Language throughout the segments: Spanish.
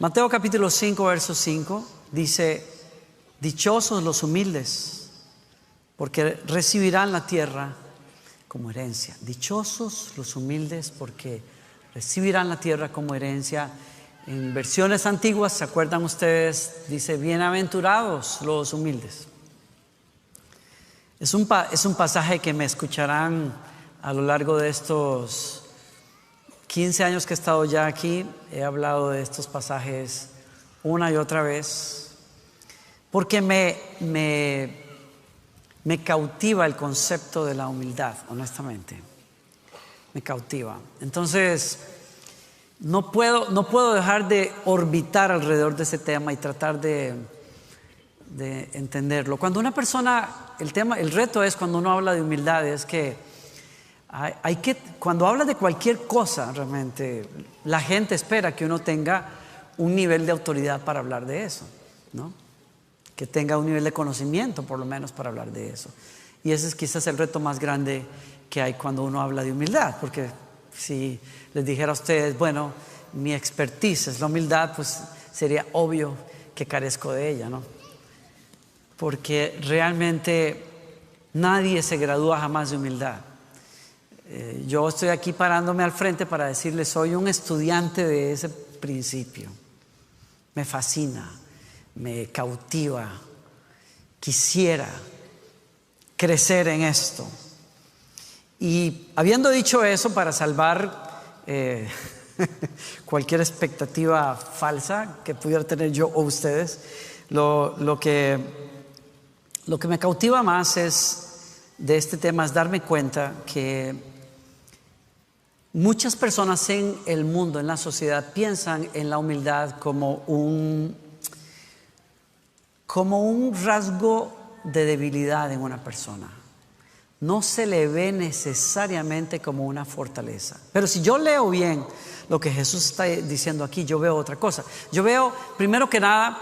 Mateo capítulo 5, verso 5 dice: dichosos los humildes, porque recibirán la tierra como herencia. Dichosos los humildes, porque recibirán la tierra como herencia. En versiones antiguas, ¿se acuerdan ustedes? Dice: bienaventurados los humildes. Es un pasaje que me escucharán a lo largo de estos 15 años que he estado ya aquí. He hablado de estos pasajes una y otra vez, porque me cautiva el concepto de la humildad, honestamente. Me cautiva. Entonces, no puedo dejar de orbitar alrededor de ese tema y tratar de entenderlo. Cuando una persona, el reto es, cuando uno habla de humildad, es que cuando habla de cualquier cosa, realmente la gente espera que uno tenga un nivel de autoridad para hablar de eso, ¿no? Que tenga un nivel de conocimiento, por lo menos, para hablar de eso. Y ese es quizás el reto más grande que hay cuando uno habla de humildad, porque si les dijera a ustedes, bueno, mi expertise es la humildad, pues sería obvio que carezco de ella, ¿no? Porque realmente nadie se gradúa jamás de humildad. Yo estoy aquí parándome al frente para decirles: soy un estudiante de ese principio. Me fascina, me cautiva. Quisiera crecer en esto. Y habiendo dicho eso, para salvar cualquier expectativa falsa que pudiera tener yo o ustedes, lo que me cautiva más de este tema es darme cuenta que muchas personas en el mundo, en la sociedad, piensan en la humildad como un rasgo de debilidad en una persona. No se le ve necesariamente como una fortaleza. Pero si yo leo bien lo que Jesús está diciendo aquí, yo veo otra cosa. Yo veo, primero que nada,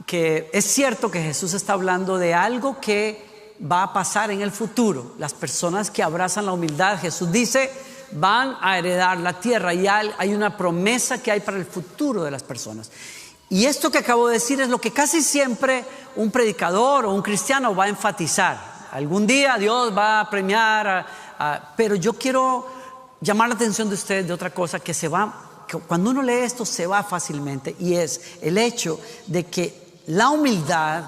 que es cierto que Jesús está hablando de algo que va a pasar en el futuro. Las personas que abrazan la humildad, Jesús dice, van a heredar la tierra, y hay una promesa que hay para el futuro de las personas. Y esto que acabo de decir es lo que casi siempre un predicador o un cristiano va a enfatizar. Algún día Dios va a premiar, pero yo quiero llamar la atención de ustedes de otra cosa que cuando uno lee esto se va fácilmente, y es el hecho de que la humildad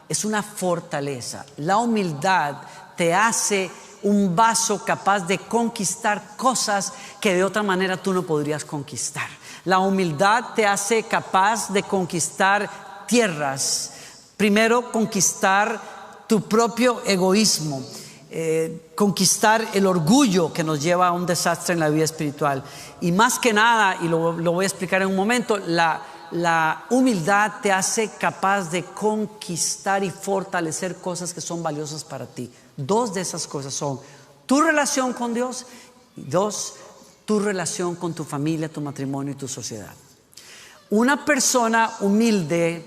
es una fortaleza. La humildad te hace un vaso capaz de conquistar cosas que de otra manera tú no podrías conquistar. La humildad te hace capaz de conquistar tierras. Primero, conquistar tu propio egoísmo, conquistar el orgullo que nos lleva a un desastre en la vida espiritual. Y más que nada, y lo voy a explicar en un momento, la humildad te hace capaz de conquistar y fortalecer cosas que son valiosas para ti. Dos de esas cosas son tu relación con Dios y dos, tu relación con tu familia, tu matrimonio y tu sociedad. Una persona humilde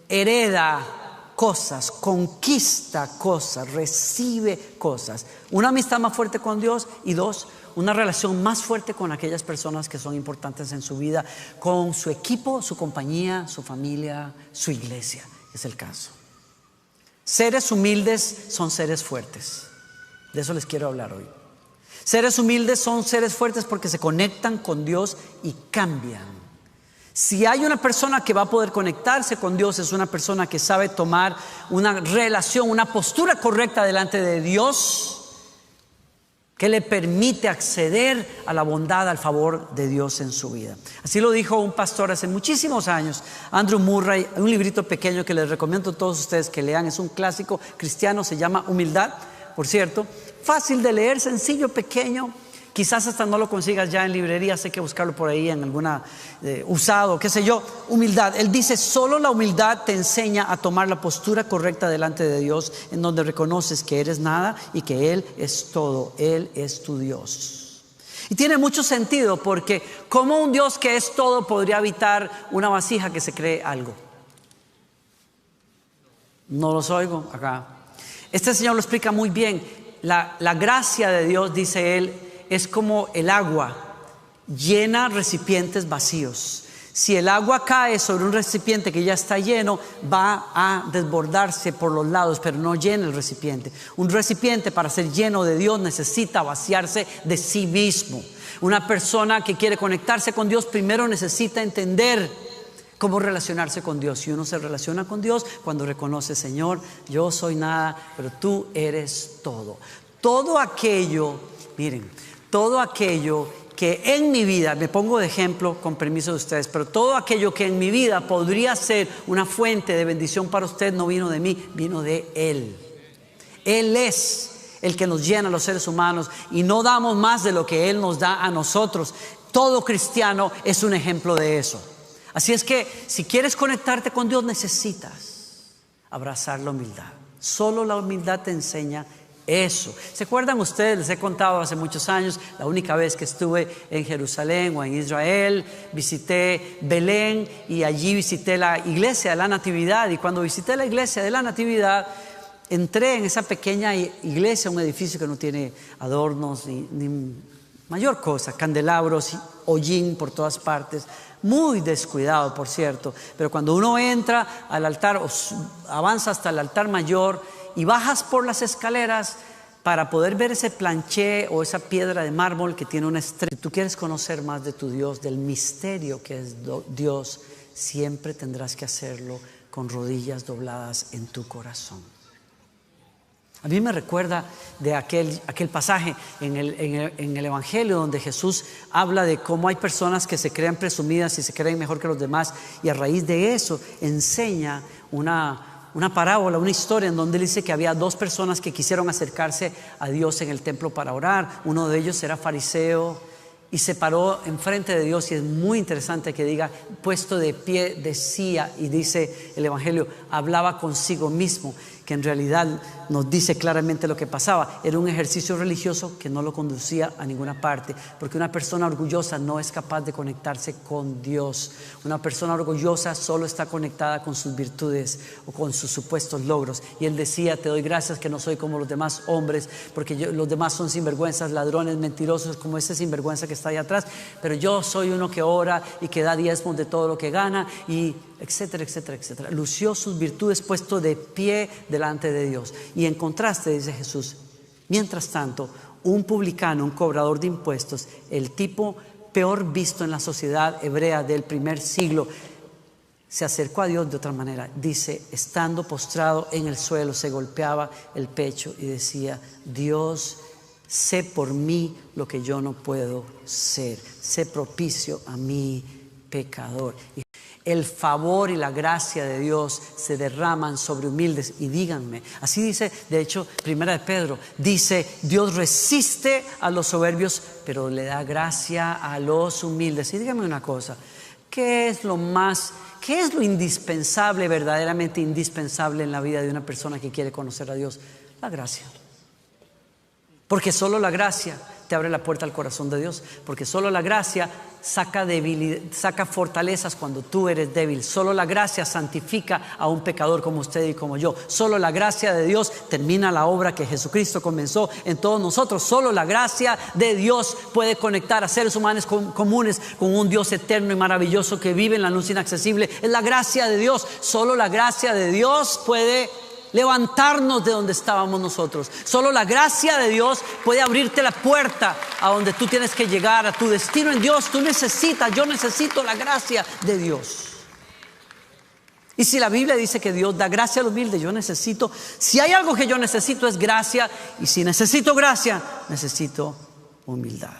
hereda cosas, conquista cosas, recibe cosas. Una amistad más fuerte con Dios y dos, una relación más fuerte con aquellas personas que son importantes en su vida, con su equipo, su compañía, su familia, su iglesia. Es el caso. Seres humildes son seres fuertes. De eso les quiero hablar hoy. Seres humildes son seres fuertes porque se conectan con Dios y cambian. Si hay una persona que va a poder conectarse con Dios, es una persona que sabe tomar una relación, una postura correcta delante de Dios, que le permite acceder a la bondad, al favor de Dios en su vida. Así lo dijo un pastor hace muchísimos años, Andrew Murray, un librito pequeño que les recomiendo a todos ustedes que lean. Es un clásico cristiano, se llama Humildad, por cierto. Fácil de leer, sencillo, pequeño. Quizás hasta no lo consigas ya en librerías, hay que buscarlo por ahí en alguna usado, qué sé yo. Humildad. Él dice: solo la humildad te enseña a tomar la postura correcta delante de Dios, en donde reconoces que eres nada y que Él es todo. Él es tu Dios. Y tiene mucho sentido, porque ¿cómo un Dios que es todo podría habitar una vasija que se cree algo? No los oigo acá. Este señor lo explica muy bien. La gracia de Dios, dice él, es como el agua, llena recipientes vacíos. Si el agua cae sobre un recipiente que ya está lleno, va a desbordarse por los lados, pero no llena el recipiente. Un recipiente, para ser lleno de Dios, necesita vaciarse de sí mismo. Una persona que quiere conectarse con Dios primero necesita entender cómo relacionarse con Dios. Y uno se relaciona con Dios cuando reconoce: Señor, yo soy nada, pero tú eres todo. Todo aquello, miren, todo aquello que en mi vida, me pongo de ejemplo con permiso de ustedes, pero todo aquello que en mi vida podría ser una fuente de bendición para usted no vino de mí, vino de Él. Él es el que nos llena a los seres humanos y no damos más de lo que Él nos da a nosotros. Todo cristiano es un ejemplo de eso. Así es que si quieres conectarte con Dios, necesitas abrazar la humildad. Solo la humildad te enseña eso. ¿Se acuerdan ustedes? Les he contado hace muchos años, la única vez que estuve en Jerusalén o en Israel, visité Belén y allí visité la iglesia de la Natividad. Y cuando visité la iglesia de la Natividad, entré en esa pequeña iglesia, un edificio que no tiene adornos ni mayor cosa, candelabros y hollín por todas partes, muy descuidado, por cierto. Pero cuando uno entra al altar, avanza hasta el altar mayor y bajas por las escaleras para poder ver ese planché o esa piedra de mármol que tiene una estrella. Si tú quieres conocer más de tu Dios, del misterio que es Dios, siempre tendrás que hacerlo con rodillas dobladas en tu corazón. A mí me recuerda de aquel pasaje en el Evangelio donde Jesús habla de cómo hay personas que se creen presumidas y se creen mejor que los demás, y a raíz de eso enseña una parábola, una historia en donde él dice que había dos personas que quisieron acercarse a Dios en el templo para orar. Uno de ellos era fariseo y se paró enfrente de Dios, y es muy interesante que diga puesto de pie, decía, y dice el Evangelio, hablaba consigo mismo, que en realidad nos dice claramente lo que pasaba. Era un ejercicio religioso que no lo conducía a ninguna parte, porque una persona orgullosa no es capaz de conectarse con Dios. Una persona orgullosa solo está conectada con sus virtudes o con sus supuestos logros. Y él decía: te doy gracias que no soy como los demás hombres, porque los demás son sinvergüenzas, ladrones, mentirosos, como ese sinvergüenza que está ahí atrás, pero yo soy uno que ora y que da diezmos de todo lo que gana, y etcétera, etcétera, etcétera. Lució sus virtudes puesto de pie delante de Dios. Y en contraste, dice Jesús, mientras tanto, un publicano, un cobrador de impuestos, el tipo peor visto en la sociedad hebrea del primer siglo, se acercó a Dios de otra manera. Dice, estando postrado en el suelo, se golpeaba el pecho y decía: Dios, sé por mí lo que yo no puedo ser, sé propicio a mí, pecador. El favor y la gracia de Dios se derraman sobre humildes. Y díganme, así dice, de hecho, Primera de Pedro, dice: Dios resiste a los soberbios, pero le da gracia a los humildes. Y díganme una cosa, ¿qué es lo indispensable, verdaderamente indispensable en la vida de una persona que quiere conocer a Dios? La gracia. Porque solo la gracia te abre la puerta al corazón de Dios. Porque solo la gracia saca fortalezas cuando tú eres débil. Solo la gracia santifica a un pecador como usted y como yo. Solo la gracia de Dios termina la obra que Jesucristo comenzó en todos nosotros. Solo la gracia de Dios puede conectar a seres humanos comunes con un Dios eterno y maravilloso que vive en la luz inaccesible. Es la gracia de Dios. Solo la gracia de Dios puede levantarnos de donde estábamos nosotros. Solo la gracia de Dios puede abrirte la puerta a donde tú tienes que llegar, a tu destino en Dios. Yo necesito la gracia de Dios. Y si la Biblia dice que Dios da gracia al humilde, si hay algo que yo necesito, es gracia. Y si necesito gracia, necesito humildad.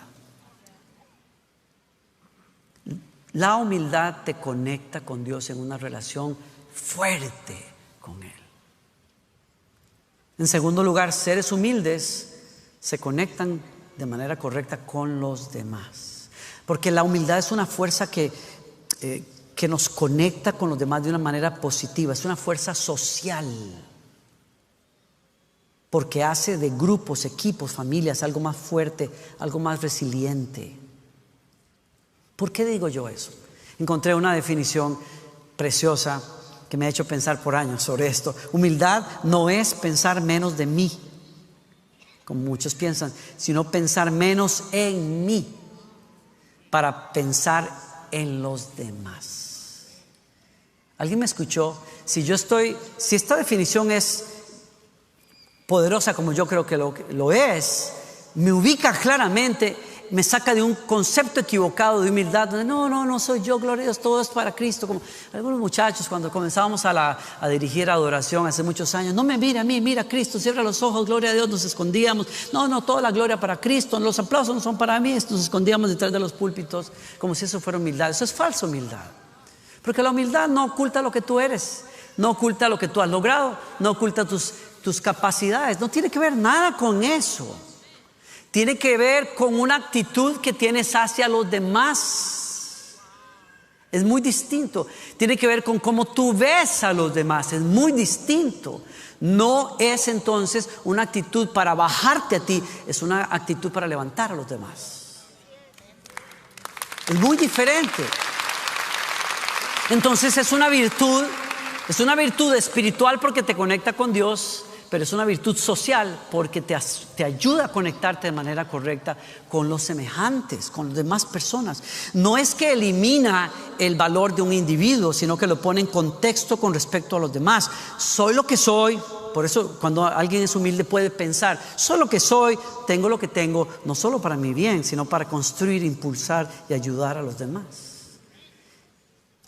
La humildad te conecta con Dios en una relación fuerte con Él. En segundo lugar, seres humildes se conectan de manera correcta con los demás. Porque la humildad es una fuerza que nos conecta con los demás de una manera positiva. Es una fuerza social. Porque hace de grupos, equipos, familias algo más fuerte, algo más resiliente. ¿Por qué digo yo eso? Encontré una definición preciosa que me ha hecho pensar por años sobre esto. Humildad no es pensar menos de mí, como muchos piensan, sino pensar menos en mí para pensar en los demás. ¿Alguien me escuchó? Si esta definición es poderosa como yo creo que lo es, me ubica claramente, me saca de un concepto equivocado de humildad, donde no soy yo, gloria a Dios, todo es para Cristo. Como algunos muchachos cuando comenzábamos a dirigir adoración hace muchos años, no me mira a mí, mira a Cristo, cierra los ojos, gloria a Dios, nos escondíamos, toda la gloria para Cristo, los aplausos no son para mí, nos escondíamos detrás de los púlpitos como si eso fuera humildad. Eso es falsa humildad, porque la humildad no oculta lo que tú eres, no oculta lo que tú has logrado, no oculta tus capacidades, no tiene que ver nada con eso. Tiene que ver con una actitud que tienes hacia los demás. Es muy distinto. Tiene que ver con cómo tú ves a los demás. Es muy distinto. No es entonces una actitud para bajarte a ti, es una actitud para levantar a los demás. Es muy diferente. Entonces es una virtud espiritual porque te conecta con Dios, pero es una virtud social porque te ayuda a conectarte de manera correcta con los semejantes, con las demás personas. No es que elimina el valor de un individuo, sino que lo pone en contexto con respecto a los demás. Soy lo que soy. Por eso cuando alguien es humilde puede pensar, soy lo que soy, tengo lo que tengo, no solo para mi bien, sino para construir, impulsar y ayudar a los demás.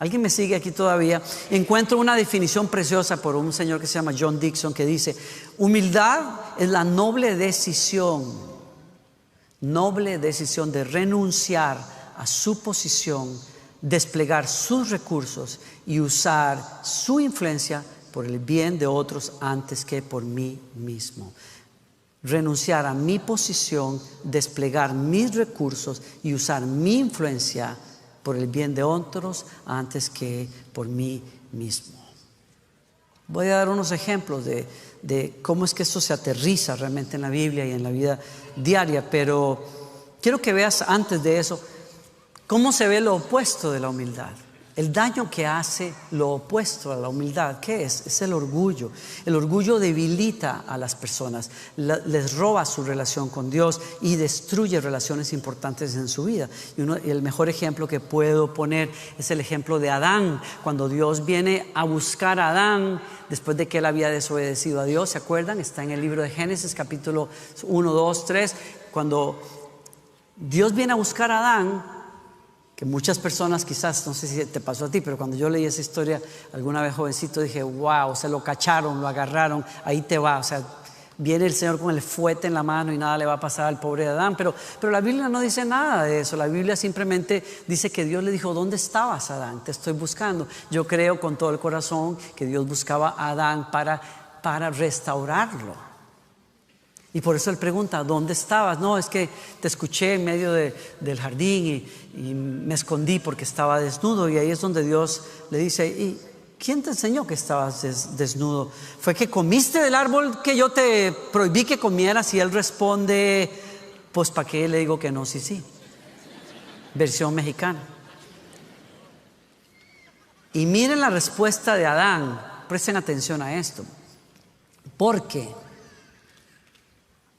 ¿Alguien me sigue aquí todavía? Encuentro una definición preciosa por un señor que se llama John Dixon, que dice: humildad es la noble decisión de renunciar a su posición, desplegar sus recursos y usar su influencia por el bien de otros antes que por mí mismo. Renunciar a mi posición, desplegar mis recursos y usar mi influencia por el bien de otros antes que por mí mismo. Voy a dar unos ejemplos de cómo es que esto se aterriza realmente en la Biblia y en la vida diaria, pero quiero que veas antes de eso cómo se ve lo opuesto de la humildad. El daño que hace lo opuesto a la humildad, ¿qué es? Es el orgullo. El orgullo debilita a las personas, les roba su relación con Dios y destruye relaciones importantes en su vida. Y el mejor ejemplo que puedo poner es el ejemplo de Adán. Cuando Dios viene a buscar a Adán, después de que él había desobedecido a Dios, ¿se acuerdan? Está en el libro de Génesis, capítulo 1, 2, 3. Cuando Dios viene a buscar a Adán, que muchas personas quizás, no sé si te pasó a ti, pero cuando yo leí esa historia alguna vez jovencito dije, wow, se lo cacharon, lo agarraron, ahí te va, o sea, viene el Señor con el fuete en la mano y nada le va a pasar al pobre Adán, pero la Biblia no dice nada de eso. La Biblia simplemente dice que Dios le dijo: ¿dónde estabas, Adán? Te estoy buscando. Yo creo con todo el corazón que Dios buscaba a Adán para restaurarlo. Y por eso él pregunta: ¿dónde estabas? No, es que te escuché en medio del jardín y me escondí porque estaba desnudo. Y ahí es donde Dios le dice: ¿y quién te enseñó que estabas desnudo? ¿Fue que comiste del árbol que yo te prohibí que comieras? Y él responde: pues ¿para qué le digo que no? Sí. Versión mexicana. Y miren la respuesta de Adán. Presten atención a esto. Porque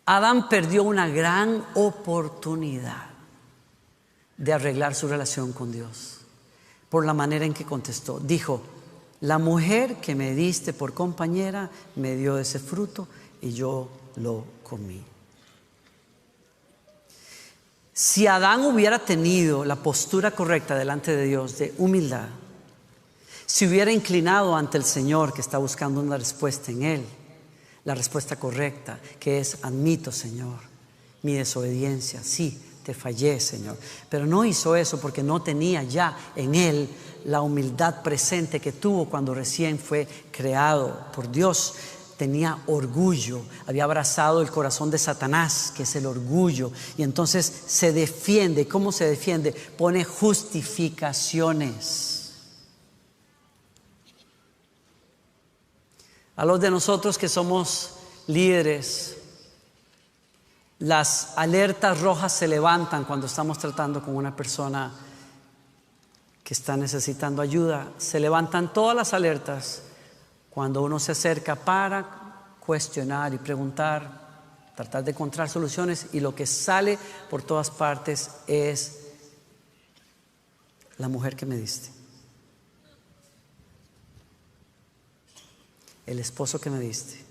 Adán perdió una gran oportunidad de arreglar su relación con Dios por la manera en que contestó. Dijo: la mujer que me diste por compañera me dio ese fruto y yo lo comí. Si Adán hubiera tenido la postura correcta delante de Dios de humildad, si hubiera inclinado ante el Señor que está buscando una respuesta en él, la respuesta correcta, que es: admito, Señor, mi desobediencia, sí, te fallé, Señor. Pero no hizo eso porque no tenía ya en él la humildad presente que tuvo cuando recién fue creado por Dios. Tenía orgullo, había abrazado el corazón de Satanás, que es el orgullo, y entonces se defiende. ¿Cómo se defiende? Pone justificaciones. A los de nosotros que somos líderes, las alertas rojas se levantan cuando estamos tratando con una persona que está necesitando ayuda. Se levantan todas las alertas cuando uno se acerca para cuestionar y preguntar, tratar de encontrar soluciones, y lo que sale por todas partes es la mujer que me diste, el esposo que me diste,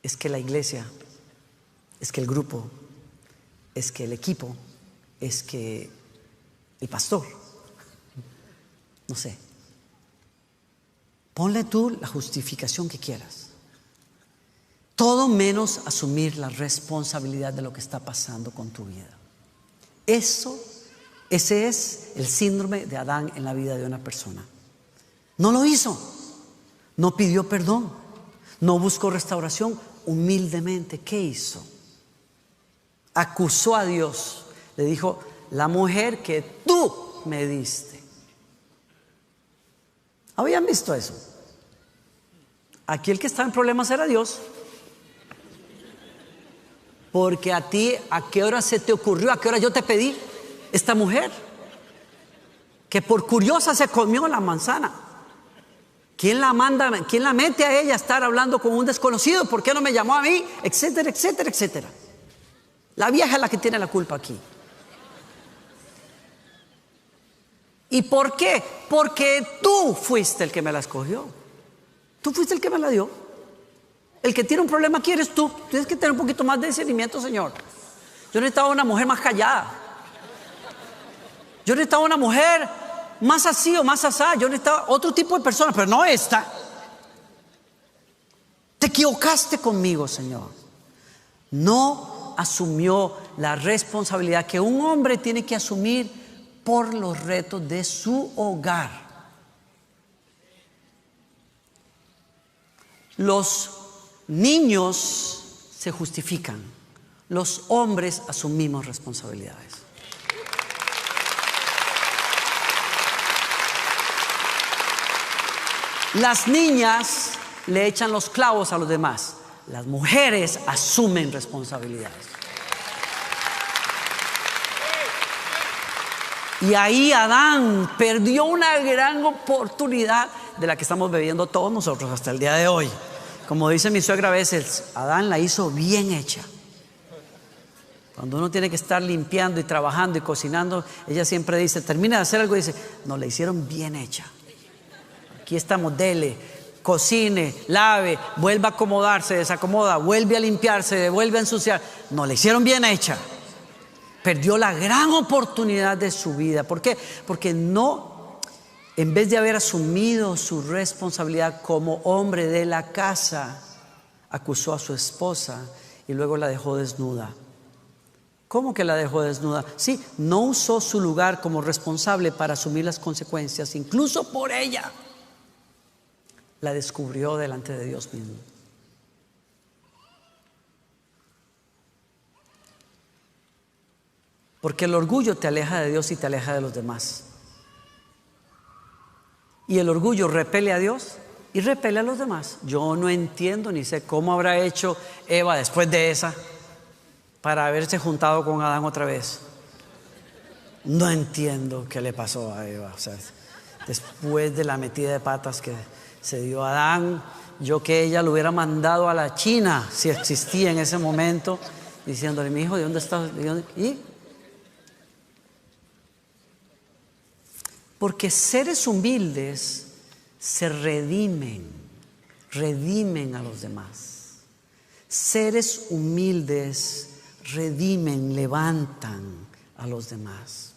es que la iglesia, es que el grupo, es que el equipo, es que el pastor, no sé. Ponle tú la justificación que quieras. Todo menos asumir la responsabilidad de lo que está pasando con tu vida. Ese es el síndrome de Adán en la vida de una persona. No lo hizo, no pidió perdón, no buscó restauración. Humildemente, ¿qué hizo? Acusó a Dios, le dijo: la mujer que tú me diste. ¿Habían visto eso? Aquí el que está en problemas era Dios. Porque a ti, ¿a qué hora se te ocurrió? ¿A qué hora yo te pedí? Esta mujer que por curiosa se comió la manzana. ¿Quién la manda? ¿Quién la mete a ella a estar hablando con un desconocido? ¿Por qué no me llamó a mí? Etcétera, etcétera, etcétera. La vieja es la que tiene la culpa aquí. ¿Y por qué? Porque tú fuiste el que me la escogió. Tú fuiste el que me la dio. El que tiene un problema aquí eres tú. Tienes que tener un poquito más de discernimiento, Señor. Yo necesitaba una mujer más callada. Yo necesitaba una mujer más así o más asá. Yo necesitaba otro tipo de persona, pero no esta. Te equivocaste conmigo, Señor. No asumió la responsabilidad que un hombre tiene que asumir por los retos de su hogar. Los niños se justifican, los hombres asumimos responsabilidades. Las niñas le echan los clavos a los demás, las mujeres asumen responsabilidades. Y ahí Adán perdió una gran oportunidad de la que estamos bebiendo todos nosotros hasta el día de hoy. Como dice mi suegra a veces, Adán la hizo bien hecha. Cuando uno tiene que estar limpiando y trabajando y cocinando, ella siempre dice, termina de hacer algo y dice, no, la hicieron bien hecha. Aquí estamos, dele, cocine, lave, vuelva a acomodarse, desacomoda, vuelve a limpiarse, vuelve a ensuciar. No, la hicieron bien hecha. Perdió la gran oportunidad de su vida. ¿Por qué? Porque no, en vez de haber asumido su responsabilidad como hombre de la casa, acusó a su esposa y luego la dejó desnuda. ¿Cómo que la dejó desnuda? Sí, no usó su lugar como responsable para asumir las consecuencias, incluso por ella. La descubrió delante de Dios mismo. Porque el orgullo te aleja de Dios y te aleja de los demás. Y el orgullo repele a Dios y repele a los demás. Yo no entiendo ni sé cómo habrá hecho Eva después de esa para haberse juntado con Adán otra vez. No entiendo qué le pasó a Eva. O sea, después de la metida de patas que se dio a Adán, yo que ella lo hubiera mandado a la China si existía en ese momento, diciéndole, mi hijo, ¿de dónde estás? ¿Y? Porque seres humildes se redimen a los demás. Seres humildes redimen, levantan a los demás.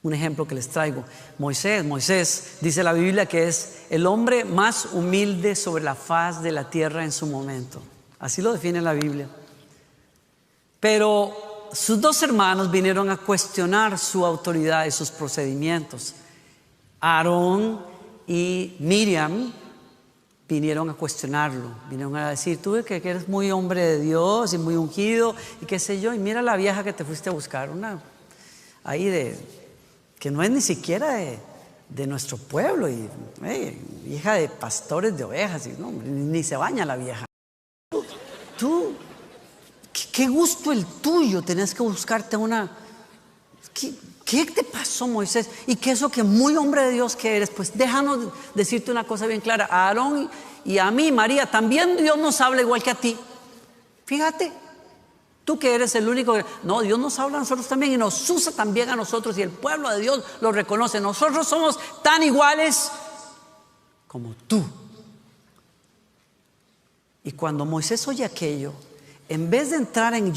Un ejemplo que les traigo, Moisés dice la Biblia que es el hombre más humilde sobre la faz de la tierra en su momento. Así lo define la Biblia. Pero sus dos hermanos vinieron a cuestionar su autoridad y sus procedimientos. Aarón y Miriam vinieron a cuestionarlo, vinieron a decir, tú que eres muy hombre de Dios y muy ungido y qué sé yo, y mira la vieja que te fuiste a buscar, una ahí que no es ni siquiera de nuestro pueblo, y hija de pastores de ovejas, y no, ni se baña la vieja. Tú qué gusto el tuyo, tenés que buscarte una. ¿Qué te pasó, Moisés? ¿Y qué es lo que muy hombre de Dios que eres? Pues déjanos decirte una cosa bien clara. A Aarón y a mí, María, también Dios nos habla igual que a ti. Fíjate, Tú que eres el único que... No, Dios nos habla a nosotros también y nos usa también a nosotros y el pueblo de Dios lo reconoce. Nosotros somos tan iguales como tú. Y cuando Moisés oye aquello, en vez de entrar en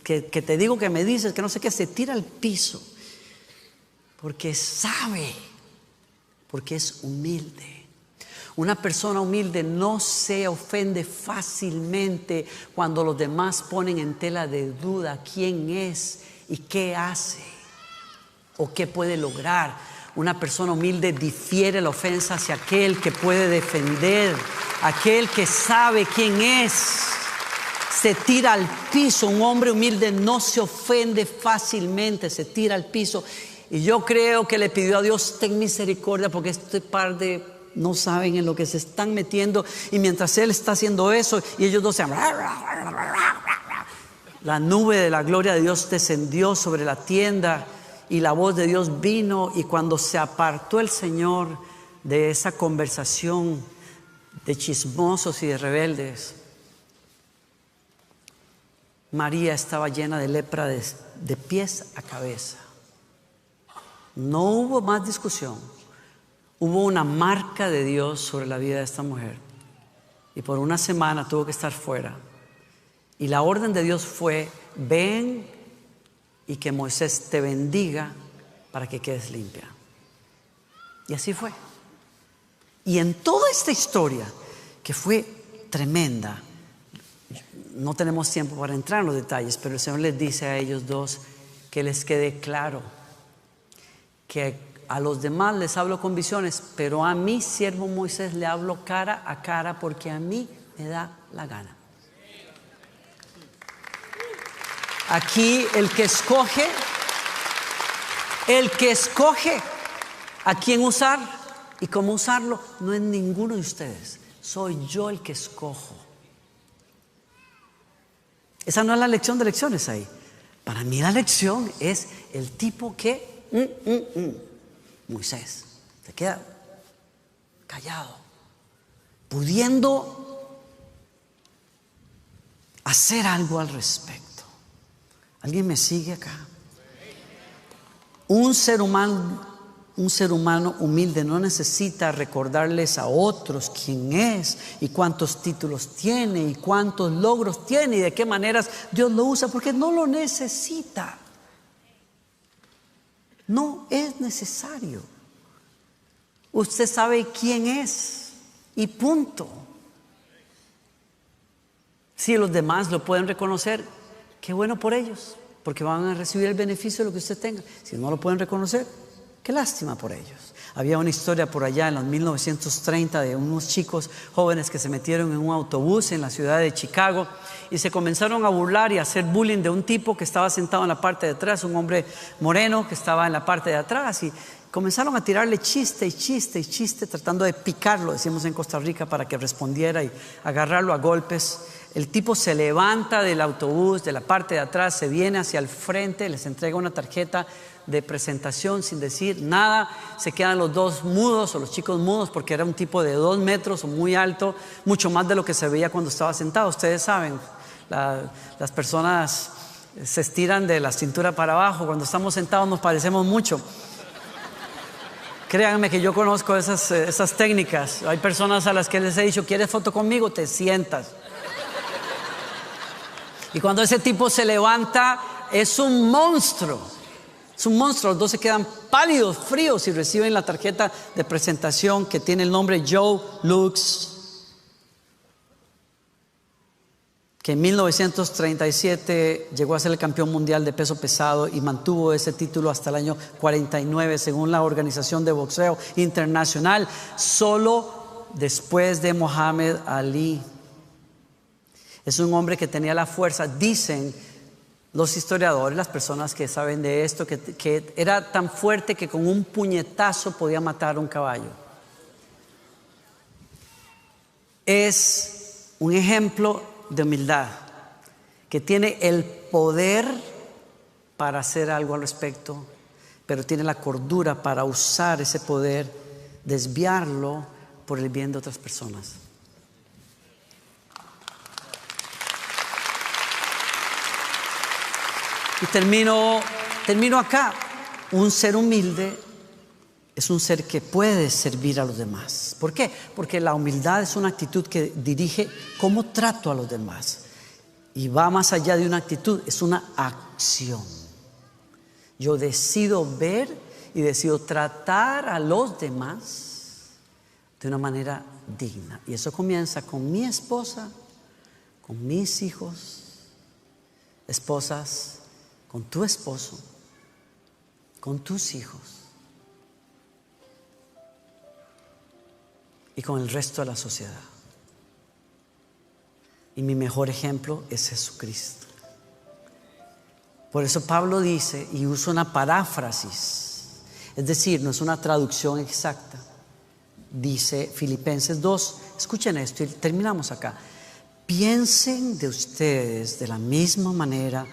que te digo que me dices, que no sé qué, se tira al piso. Porque sabe, porque es humilde. Una persona humilde no se ofende fácilmente cuando los demás ponen en tela de duda quién es y qué hace o qué puede lograr. Una persona humilde difiere la ofensa hacia aquel que puede defender, aquel que sabe quién es. Se tira al piso. Un hombre humilde no se ofende fácilmente, se tira al piso. Y yo creo que le pidió a Dios: ten misericordia, porque este par de no saben en lo que se están metiendo. Y mientras él está haciendo eso y ellos dos se... La nube de la gloria de Dios descendió sobre la tienda y la voz de Dios vino. Y cuando se apartó el Señor de esa conversación de chismosos y de rebeldes, María estaba llena de lepra de pies a cabeza. No hubo más discusión. Hubo una marca de Dios sobre la vida de esta mujer. Y por una semana tuvo que estar fuera. Y la orden de Dios fue: ven y que Moisés te bendiga para que quedes limpia. Y así fue. Y en toda esta historia, que fue tremenda, no tenemos tiempo para entrar en los detalles, pero el Señor les dice a ellos dos que les quede claro que a los demás les hablo con visiones, pero a mi siervo Moisés le hablo cara a cara, porque a mí me da la gana. Aquí el que escoge a quién usar y cómo usarlo no es ninguno de ustedes. Soy yo el que escojo. Esa no es la lección de lecciones ahí. Para mí la lección es el tipo que Moisés se queda callado, pudiendo hacer algo al respecto. ¿Alguien me sigue acá? Un ser humano humilde no necesita recordarles a otros quién es y cuántos títulos tiene y cuántos logros tiene y de qué maneras Dios lo usa, porque no lo necesita. No es necesario. Usted sabe quién es y punto. Si los demás lo pueden reconocer, qué bueno por ellos, porque van a recibir el beneficio de lo que usted tenga. Si no lo pueden reconocer, qué lástima por ellos. Había una historia por allá en los 1930 de unos chicos jóvenes que se metieron en un autobús en la ciudad de Chicago y se comenzaron a burlar y a hacer bullying de un tipo que estaba sentado en la parte de atrás, un hombre moreno que estaba en la parte de atrás, y comenzaron a tirarle chiste y chiste y chiste, tratando de picarlo, decimos en Costa Rica, para que respondiera y agarrarlo a golpes. El tipo se levanta del autobús, de la parte de atrás, se viene hacia el frente, les entrega una tarjeta de presentación sin decir nada. Se quedan los dos mudos, o los chicos mudos, porque era un tipo de 2 metros o muy alto, mucho más de lo que se veía cuando estaba sentado. Ustedes saben, las personas se estiran de la cintura para abajo. Cuando estamos sentados nos parecemos mucho. Créanme que yo conozco esas técnicas. Hay personas a las que les he dicho: ¿quieres foto conmigo? Te sientas. Y cuando ese tipo se levanta, es un monstruo. Es un monstruo. Los dos se quedan pálidos, fríos, y reciben la tarjeta de presentación que tiene el nombre Joe Lux, que en 1937 llegó a ser el campeón mundial de peso pesado y mantuvo ese título hasta el año 49, según la Organización de Boxeo Internacional, solo después de Muhammad Ali. Es un hombre que tenía la fuerza, dicen los historiadores, las personas que saben de esto, que era tan fuerte que con un puñetazo podía matar a un caballo. Es un ejemplo de humildad, que tiene el poder para hacer algo al respecto, pero tiene la cordura para usar ese poder, desviarlo por el bien de otras personas. Y termino acá. Un ser humilde es un ser que puede servir a los demás. ¿Por qué? Porque la humildad es una actitud que dirige cómo trato a los demás. Y va más allá de una actitud, es una acción. Yo decido ver y decido tratar a los demás de una manera digna. Y eso comienza con mi esposa, con mis hijos, esposas, con tu esposo, con tus hijos y con el resto de la sociedad. Y mi mejor ejemplo es Jesucristo. Por eso Pablo dice, y usa una paráfrasis, es decir, no es una traducción exacta. Dice Filipenses 2, escuchen esto y terminamos acá. Piensen de ustedes de la misma manera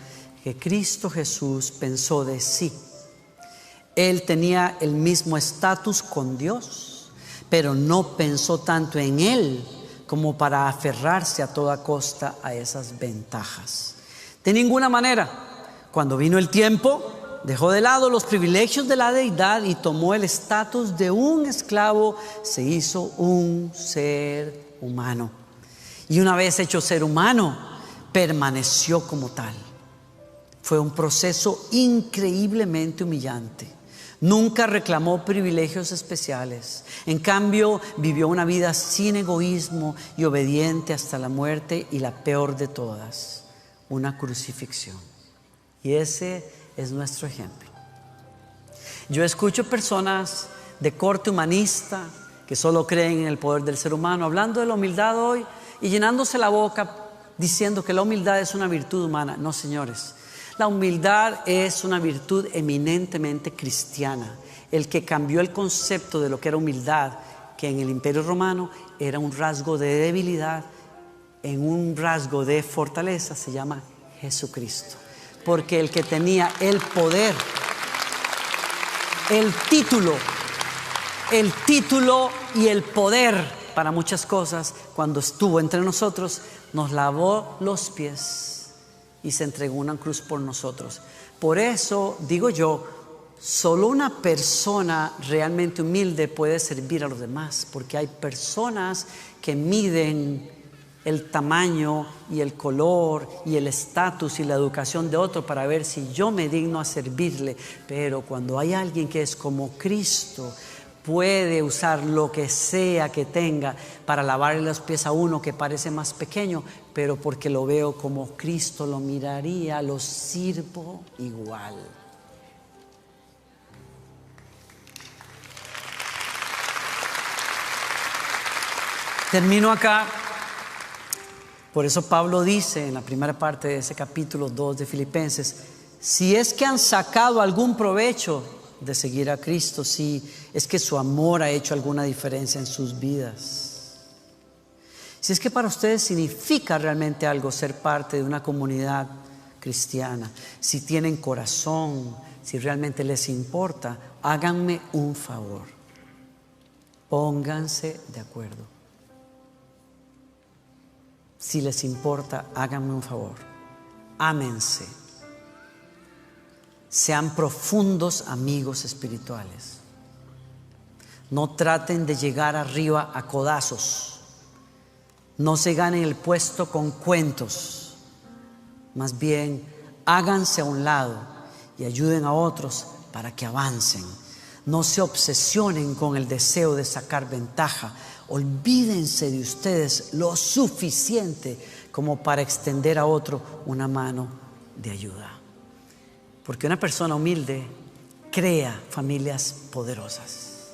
que Cristo Jesús pensó de sí. Él tenía el mismo estatus con Dios, pero no pensó tanto en Él como para aferrarse a toda costa a esas ventajas. De ninguna manera. Cuando vino el tiempo, dejó de lado los privilegios de la deidad y tomó el estatus de un esclavo, se hizo un ser humano. Y una vez hecho ser humano, permaneció como tal. Fue un proceso increíblemente humillante. Nunca reclamó privilegios especiales. En cambio, vivió una vida sin egoísmo y obediente hasta la muerte y la peor de todas, una crucifixión. Y ese es nuestro ejemplo. Yo escucho personas de corte humanista que solo creen en el poder del ser humano, hablando de la humildad hoy y llenándose la boca diciendo que la humildad es una virtud humana. No, señores. La humildad es una virtud eminentemente cristiana. El que cambió el concepto de lo que era humildad, que en el Imperio Romano era un rasgo de debilidad, en un rasgo de fortaleza, se llama Jesucristo. Porque el que tenía el poder, el título y el poder para muchas cosas, cuando estuvo entre nosotros, nos lavó los pies y se entregó una cruz por nosotros. Por eso digo yo, solo una persona realmente humilde puede servir a los demás, porque hay personas que miden el tamaño y el color y el estatus y la educación de otro para ver si yo me digno a servirle. Pero cuando hay alguien que es como Cristo, puede usar lo que sea que tenga para lavarle los pies a uno que parece más pequeño, pero porque lo veo como Cristo lo miraría, lo sirvo igual. Termino acá. Por eso Pablo dice en la primera parte de ese capítulo 2 de Filipenses, si es que han sacado algún provecho de seguir a Cristo, si es que su amor ha hecho alguna diferencia en sus vidas, si es que para ustedes significa realmente algo ser parte de una comunidad cristiana, si tienen corazón, si realmente les importa, háganme un favor, pónganse de acuerdo. Si les importa, háganme un favor, ámense, sean profundos amigos espirituales. No traten de llegar arriba a codazos, no se ganen el puesto con cuentos, más bien háganse a un lado y ayuden a otros para que avancen. No se obsesionen con el deseo de sacar ventaja. Olvídense de ustedes lo suficiente como para extender a otro una mano de ayuda. Porque una persona humilde crea familias poderosas,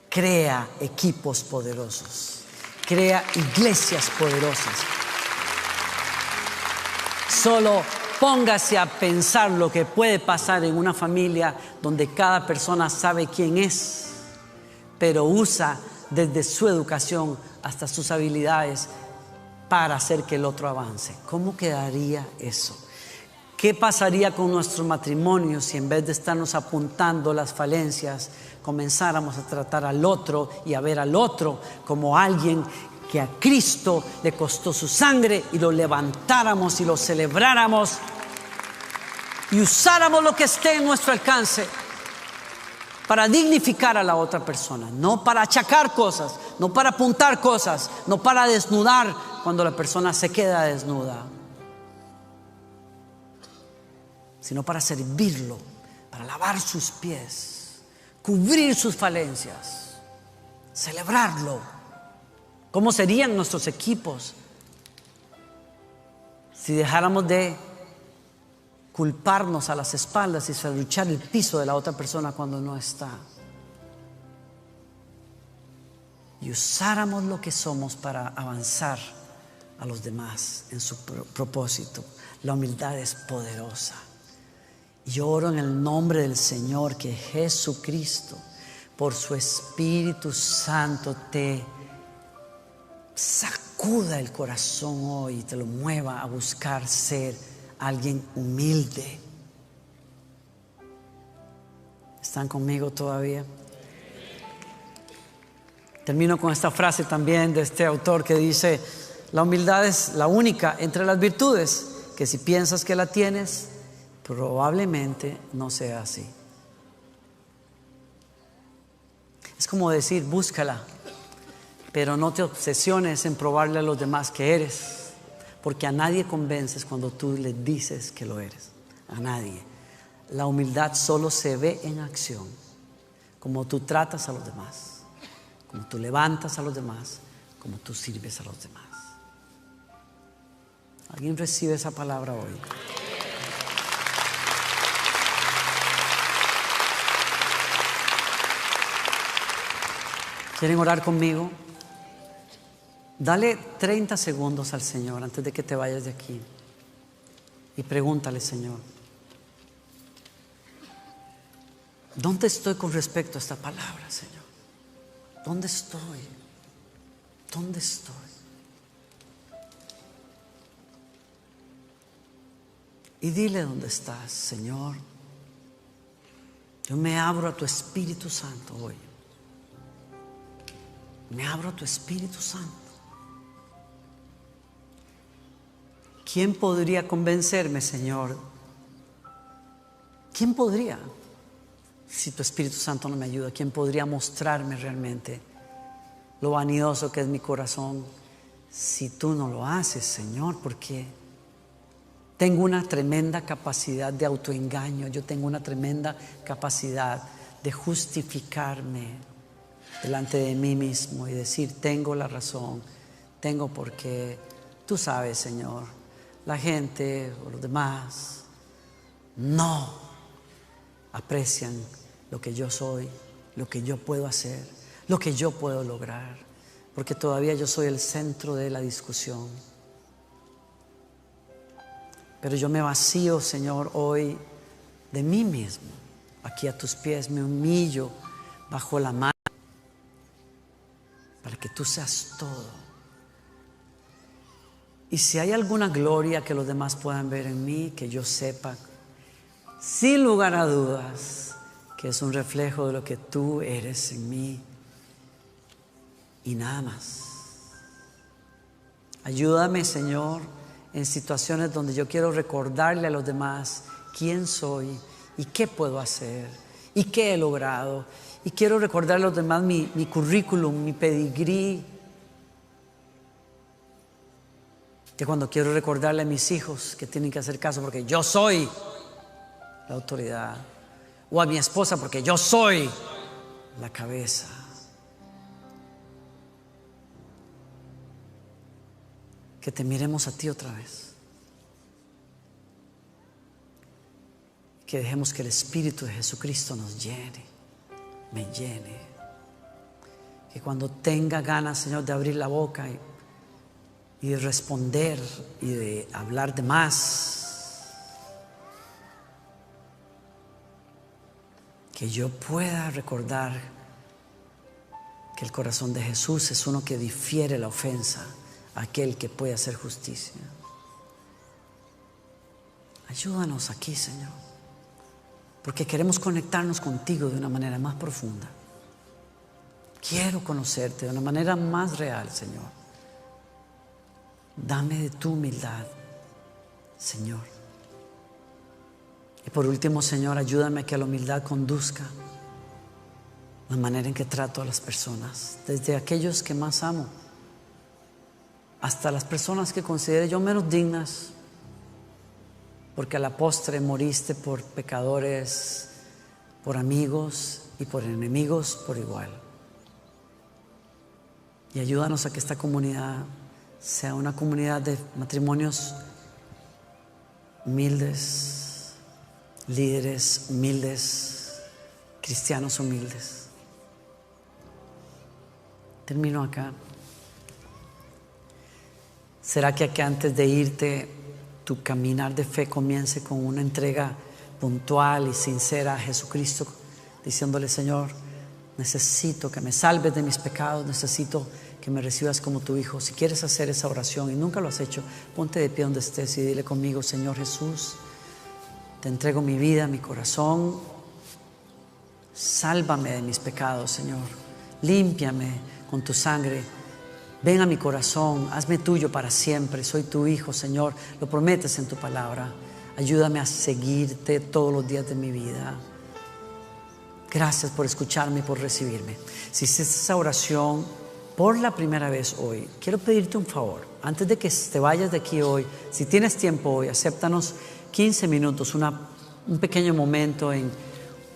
crea equipos poderosos, crea iglesias poderosas. Solo póngase a pensar lo que puede pasar en una familia donde cada persona sabe quién es, pero usa desde su educación hasta sus habilidades para hacer que el otro avance. ¿Cómo quedaría eso? ¿Qué pasaría con nuestros matrimonios si en vez de estarnos apuntando las falencias, comenzáramos a tratar al otro y a ver al otro como alguien que a Cristo le costó su sangre y lo levantáramos y lo celebráramos y usáramos lo que esté en nuestro alcance para dignificar a la otra persona, no para achacar cosas, no para apuntar cosas, no para desnudar cuando la persona se queda desnuda, sino para servirlo, para lavar sus pies, cubrir sus falencias, celebrarlo. ¿Cómo serían nuestros equipos si dejáramos de culparnos a las espaldas y serruchar el piso de la otra persona cuando no está? Y usáramos lo que somos para avanzar a los demás en su propósito. La humildad es poderosa. Y oro en el nombre del Señor que Jesucristo, por su Espíritu Santo, te sacuda el corazón hoy y te lo mueva a buscar ser alguien humilde. ¿Están conmigo todavía? Termino con esta frase también de este autor que dice: la humildad es la única entre las virtudes que si piensas que la tienes, probablemente no sea así. Es como decir, búscala, pero no te obsesiones en probarle a los demás que eres, porque a nadie convences cuando tú le dices que lo eres. A nadie. La humildad solo se ve en acción, como tú tratas a los demás, como tú levantas a los demás, como tú sirves a los demás. ¿Alguien recibe esa palabra hoy? ¿Quieren orar conmigo? Dale 30 segundos al Señor antes de que te vayas de aquí y pregúntale: Señor, ¿dónde estoy con respecto a esta palabra, Señor? ¿Dónde estoy? ¿Dónde estoy? Y dile dónde estás: Señor, yo me abro a tu Espíritu Santo hoy. Me abro a tu Espíritu Santo. ¿Quién podría convencerme, Señor? ¿Quién podría? Si tu Espíritu Santo no me ayuda, ¿quién podría mostrarme realmente lo vanidoso que es mi corazón si tú no lo haces, Señor? Porque tengo una tremenda capacidad de autoengaño. Yo tengo una tremenda capacidad de justificarme delante de mí mismo y decir: tengo la razón, tengo por qué. Tú sabes, Señor, la gente o los demás no aprecian lo que yo soy, lo que yo puedo hacer, lo que yo puedo lograr, porque todavía yo soy el centro de la discusión. Pero yo me vacío, Señor, hoy de mí mismo. Aquí a tus pies me humillo bajo la mano para que tú seas todo. Y si hay alguna gloria que los demás puedan ver en mí, que yo sepa sin lugar a dudas que es un reflejo de lo que tú eres en mí y nada más. Ayúdame, Señor, en situaciones donde yo quiero recordarle a los demás quién soy y qué puedo hacer y qué he logrado. Y quiero recordarle a los demás mi currículum, mi pedigrí. Que cuando quiero recordarle a mis hijos que tienen que hacer caso porque yo soy la autoridad. O a mi esposa porque yo soy la cabeza. Que te miremos a ti otra vez. Que dejemos que el Espíritu de Jesucristo nos llene, me llene. Que cuando tenga ganas, Señor, de abrir la boca y de responder y de hablar de más, que yo pueda recordar que el corazón de Jesús es uno que difiere la ofensa a aquel que puede hacer justicia. Ayúdanos aquí, Señor, porque queremos conectarnos contigo de una manera más profunda. Quiero conocerte de una manera más real, Señor. Dame de tu humildad, Señor. Y por último, Señor, ayúdame a que la humildad conduzca la manera en que trato a las personas, desde aquellos que más amo hasta las personas que considere yo menos dignas, porque a la postre moriste por pecadores, por amigos y por enemigos por igual. Y ayúdanos a que esta comunidad sea una comunidad de matrimonios humildes, líderes humildes, cristianos humildes. Termino acá. ¿Será que antes de irte, tu caminar de fe comience con una entrega puntual y sincera a Jesucristo, diciéndole: Señor, necesito que me salves de mis pecados, necesito que me recibas como tu hijo? Si quieres hacer esa oración y nunca lo has hecho, ponte de pie donde estés y dile conmigo: Señor Jesús, te entrego mi vida, mi corazón, sálvame de mis pecados, Señor, límpiame con tu sangre, ven a mi corazón, hazme tuyo para siempre, soy tu hijo, Señor, lo prometes en tu palabra. Ayúdame a seguirte todos los días de mi vida. Gracias por escucharme y por recibirme. Si hiciste esa oración por la primera vez hoy, quiero pedirte un favor. Antes de que te vayas de aquí hoy, si tienes tiempo hoy, acéptanos 15 minutos, un pequeño momento en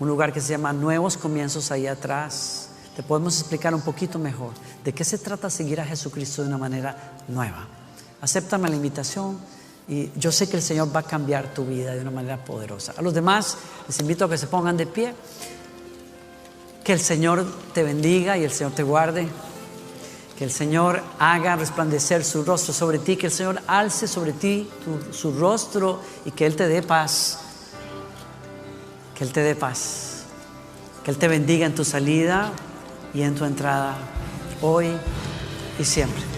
un lugar que se llama Nuevos Comienzos, ahí atrás. Te podemos explicar un poquito mejor de qué se trata seguir a Jesucristo de una manera nueva. Acéptame la invitación y yo sé que el Señor va a cambiar tu vida de una manera poderosa. A los demás les invito a que se pongan de pie. Que el Señor te bendiga y el Señor te guarde. Que el Señor haga resplandecer su rostro sobre ti. Que el Señor alce sobre ti su rostro y que Él te dé paz. Que Él te dé paz. Que Él te bendiga en tu salida y en tu entrada, hoy y siempre.